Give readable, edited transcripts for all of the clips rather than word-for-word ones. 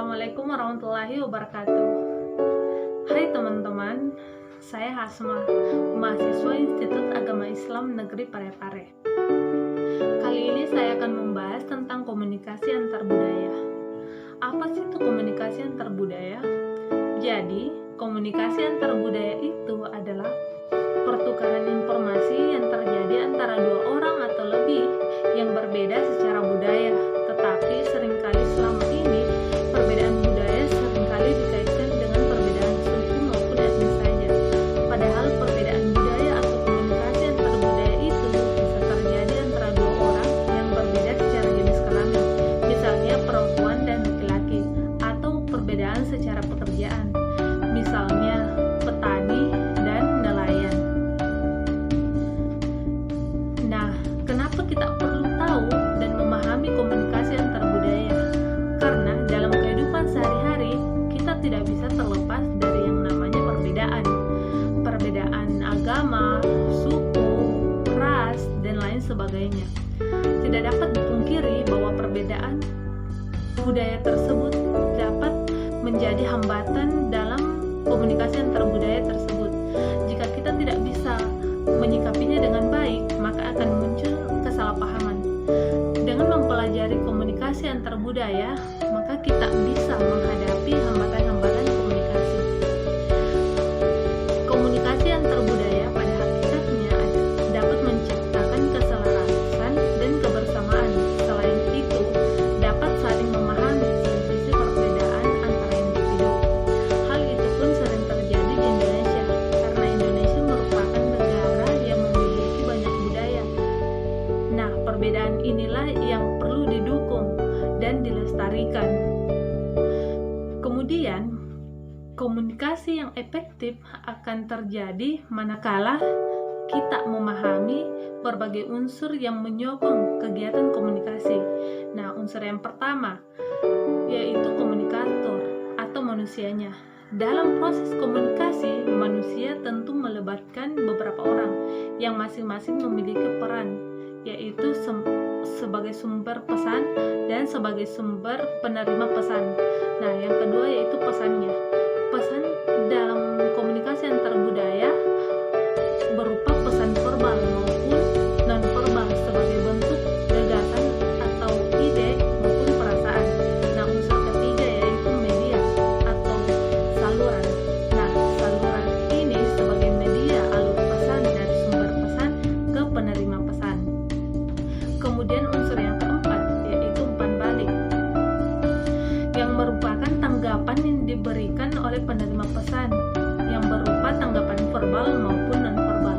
Assalamualaikum warahmatullahi wabarakatuh. Hai teman-teman, saya Hasma, mahasiswa Institut Agama Islam Negeri Parepare. Kali ini saya akan membahas tentang komunikasi antar budaya. Apa sih itu komunikasi antar budaya? Jadi, komunikasi antar budaya itu adalah pertukaran informasi yang terjadi antara dua orang atau lebih yang berbeda secara budaya, tetapi seringkali selama ini perbedaan budaya seringkali dikaitkan dengan perbedaan suku maupun etnis saja. Padahal perbedaan budaya atau komunikasi antar budaya itu bisa terjadi antara dua orang yang berbeda secara jenis kelamin, misalnya perempuan dan laki-laki, atau perbedaan secara pekerjaan, misalnya petani dan nelayan. Nah, kenapa kita perlu tahu dan memahami komunikasi antar budaya? Karena dalam kehidupan sehari-hari, kita tidak bisa terlepas dari yang namanya perbedaan. Perbedaan agama, suku, ras, dan lain sebagainya. Tidak dapat dipungkiri bahwa perbedaan budaya tersebut dapat menjadi hambatan dalam komunikasi antar budaya tersebut. Jika kita tidak bisa menyikapinya dengan baik, maka akan muncul kesalahpahaman. Dengan mempelajari komunikasi antar budaya, maka kita bisa menghadapi hambatan-hambatan komunikasi. Komunikasi antar budaya pada hakikatnya dapat menciptakan keselarasan dan kebersamaan. Selain itu, dapat saling memahami sisi perbedaan antara individu. Hal itu pun sering terjadi di Indonesia, karena Indonesia merupakan negara yang memiliki banyak budaya. Nah, perbedaan inilah yang perlu didukung dan dilestarikan. Kemudian, komunikasi yang efektif akan terjadi manakala kita memahami berbagai unsur yang menyokong kegiatan komunikasi. Nah, unsur yang pertama yaitu komunikator atau manusianya. Dalam proses komunikasi, manusia tentu melibatkan beberapa orang yang masing-masing memiliki peran, yaitu sebagai sumber pesan dan sebagai sumber penerima pesan. Nah, yang kedua yaitu pesannya. Pesan dalam komunikasi antar budaya berupa pesan verbal maupun non-verbal sebagai bentuk gagasan atau ide maupun perasaan. Nah, unsur ketiga yaitu media atau saluran. Nah, saluran ini sebagai media alur pesan dari sumber pesan ke penerima pesan. Kemudian unsur yang keempat yaitu umpan balik, yang merupakan tanggapan yang diberikan oleh penerima pesan yang berupa tanggapan verbal maupun non-verbal.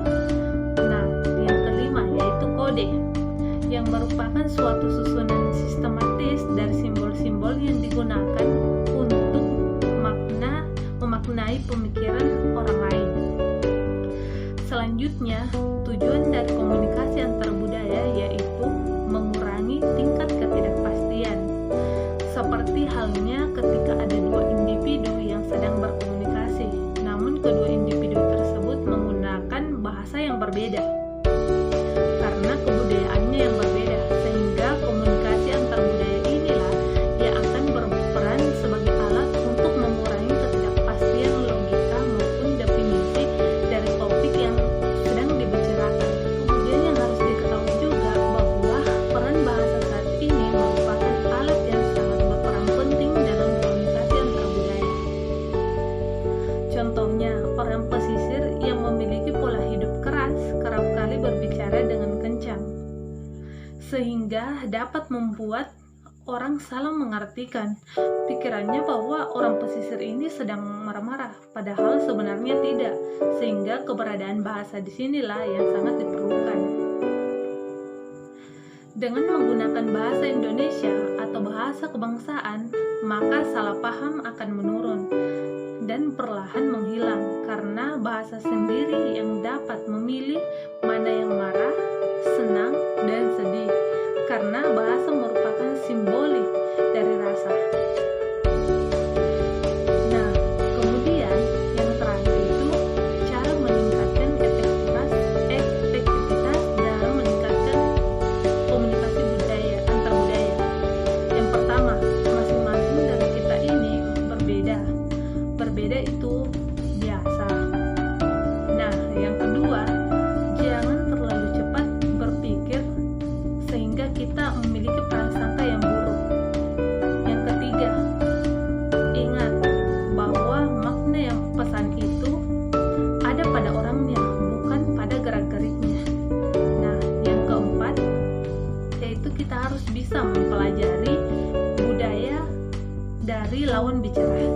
Nah, yang kelima yaitu kode, yang merupakan suatu susunan sistematis dari simbol-simbol yang digunakan untuk memaknai pemikiran orang lain. Selanjutnya, tujuan dari komunikasi antar budaya yaitu mengurangi tingkat ketidakpastian. Seperti halnya ketika ada dua individu yang sedang berkomunikasi, namun kedua individu tersebut menggunakan bahasa yang berbeda karena kebudayaannya yang berbeda, sehingga komunikasi antar budaya inilah yang akan berperan sebagai alat untuk mengurangi ketidakpastian logika maupun definisi dari topik yang sedang dibicarakan. Kemudian yang harus diketahui juga bahwa peran bahasa saat ini merupakan alat yang sangat berperan penting dalam komunikasi antar budaya. Contohnya, orang pesisir yang memiliki pola hidup keras kerap kali berbicara dengan kencang, sehingga dapat membuat orang salah mengartikan pikirannya bahwa orang pesisir ini sedang marah-marah, padahal sebenarnya tidak, sehingga keberadaan bahasa disinilah yang sangat diperlukan. Dengan menggunakan bahasa Indonesia atau bahasa kebangsaan, maka salah paham akan menurun dan perlahan menghilang, karena bahasa sendiri yang dapat memilih mana yang marah, senang, dan sedih, karena bahasa merupakan simbolik dari rasa. Nah, kemudian yang terakhir itu cara meningkatkan efektivitas dalam meningkatkan komunikasi budaya antar budaya. Yang pertama, masing-masing dari kita ini kita harus bisa mempelajari budaya dari lawan bicara.